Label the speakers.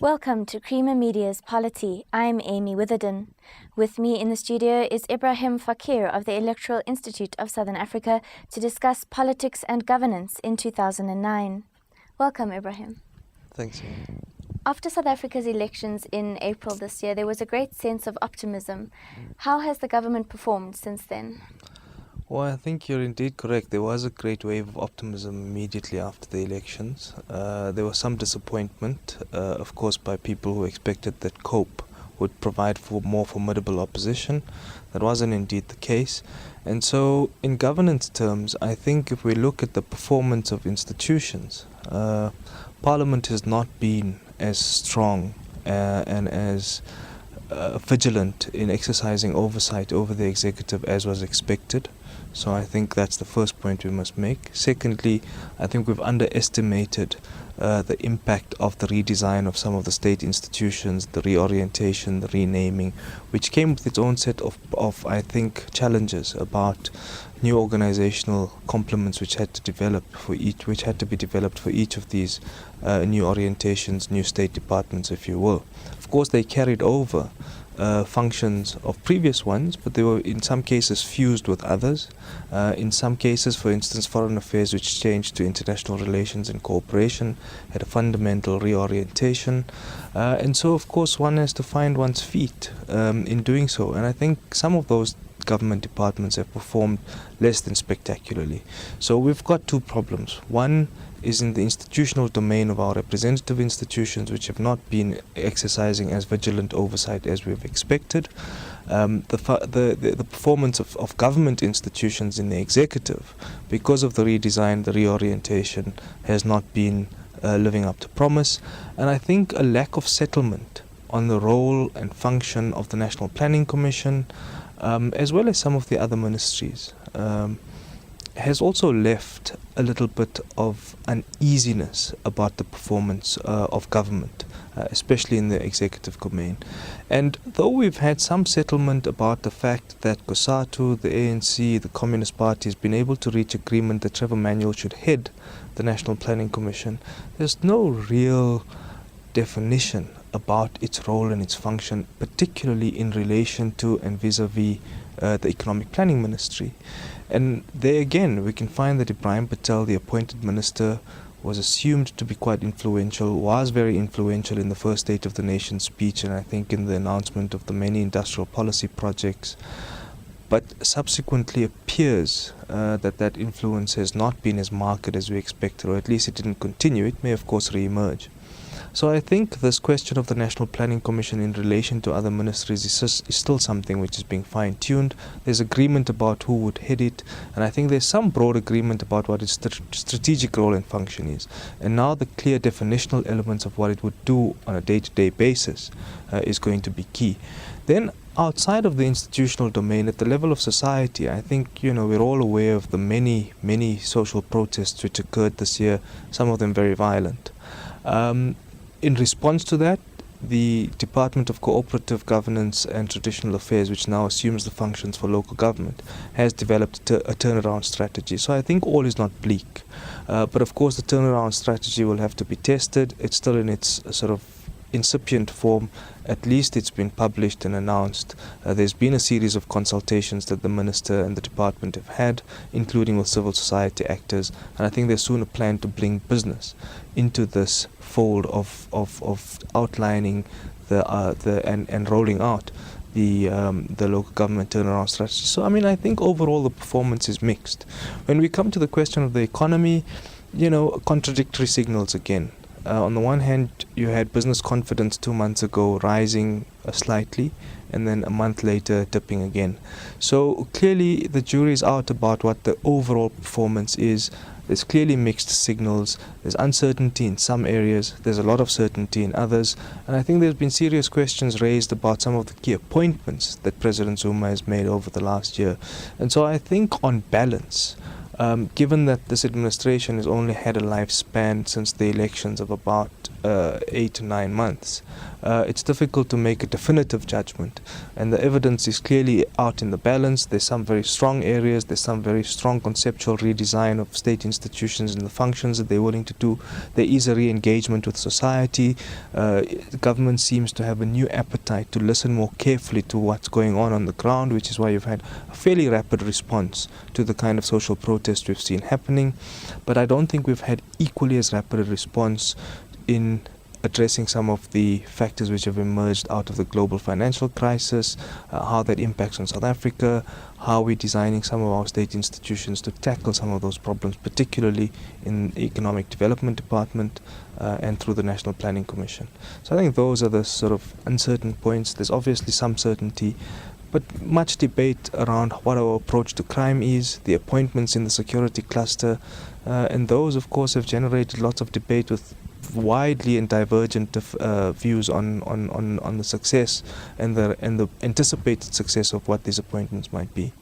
Speaker 1: Welcome to Creamer Media's Polity. I'm Amy Witherden. With me in the studio is Ebrahim Fakir of the Electoral Institute of Southern Africa to discuss politics and governance in 2009. Welcome, Ebrahim.
Speaker 2: Thanks, Amy.
Speaker 1: After South Africa's elections in April this year, there was a great sense of optimism. How has the government performed since then?
Speaker 2: Well, I think you're indeed correct. There was a great wave of optimism immediately after the elections. There was some disappointment, of course, by people who expected that COPE would provide for more formidable opposition. That wasn't indeed the case. And so, in governance terms, I think if we look at the performance of institutions, Parliament has not been as strong and as vigilant in exercising oversight over the executive as was expected. So I think that's the first point we must make. Secondly, I think we've underestimated the impact of the redesign of some of the state institutions, the reorientation, the renaming, which came with its own set of I think, challenges about new organizational complements which had to be developed for each of these new orientations, new state departments, if you will. Of course, they carried over functions of previous ones, but they were in some cases fused with others. In some cases, for instance, foreign affairs, which changed to international relations and cooperation, had a fundamental reorientation. And so, of course, one has to find one's feet in doing so. And I think some of those government departments have performed less than spectacularly. So we've got two problems. One is in the institutional domain of our representative institutions, which have not been exercising as vigilant oversight as we've expected. The performance of government institutions in the executive, because of the redesign, the reorientation, has not been living up to promise. And I think a lack of settlement on the role and function of the National Planning Commission, as well as some of the other ministries, has also left a little bit of uneasiness about the performance of government, especially in the executive domain. And though we've had some settlement about the fact that COSATU, the ANC, the Communist Party has been able to reach agreement that Trevor Manuel should head the National Planning Commission, there's no real definition about its role and its function, particularly in relation to and vis-a-vis the Economic Planning Ministry. And there again, we can find that Ebrahim Patel, the appointed minister, was assumed to be quite influential, was very influential in the first State of the Nation speech, and I think in the announcement of the many industrial policy projects. But subsequently appears that influence has not been as marked as we expected, or at least it didn't continue. It may, of course, re-emerge. So I think this question of the National Planning Commission in relation to other ministries is still something which is being fine-tuned. There's agreement about who would head it, and I think there's some broad agreement about what its strategic role and function is. And now the clear definitional elements of what it would do on a day-to-day basis is going to be key. Then outside of the institutional domain, at the level of society, I think, we're all aware of the many, many social protests which occurred this year, some of them very violent. In response to that, the Department of Cooperative Governance and Traditional Affairs, which now assumes the functions for local government, has developed a turnaround strategy. So I think all is not bleak. But of course, the turnaround strategy will have to be tested. It's still in its sort of incipient form. At least it's been published and announced. There's been a series of consultations that the minister and the department have had, including with civil society actors, and I think there's soon a plan to bring business into this fold of outlining and rolling out the local government turnaround strategy. So I think overall the performance is mixed. When we come to the question of the economy, contradictory signals again. On the one hand, you had business confidence 2 months ago rising slightly, and then a month later dipping again. So clearly the jury is out about what the overall performance is. There's clearly mixed signals. There's uncertainty in some areas. There's a lot of certainty in others. And I think there's been serious questions raised about some of the key appointments that President Zuma has made over the last year. And so I think on balance, Given that this administration has only had a lifespan since the elections of about 8 to 9 months, it's difficult to make a definitive judgment, and the evidence is clearly out in the balance. There's some very strong areas, there's some very strong conceptual redesign of state institutions and the functions that they're willing to do. There is a re-engagement with society. The government seems to have a new appetite to listen more carefully to what's going on the ground, which is why you've had a fairly rapid response to the kind of social protest we've seen happening. But I don't think we've had equally as rapid a response in addressing some of the factors which have emerged out of the global financial crisis, how that impacts on South Africa, how we're designing some of our state institutions to tackle some of those problems, particularly in the Economic Development Department and through the National Planning Commission. So I think those are the sort of uncertain points. There's obviously some certainty, but much debate around what our approach to crime is, the appointments in the security cluster, and those, of course, have generated lots of debate with widely and divergent views on the success and the anticipated success of what these appointments might be.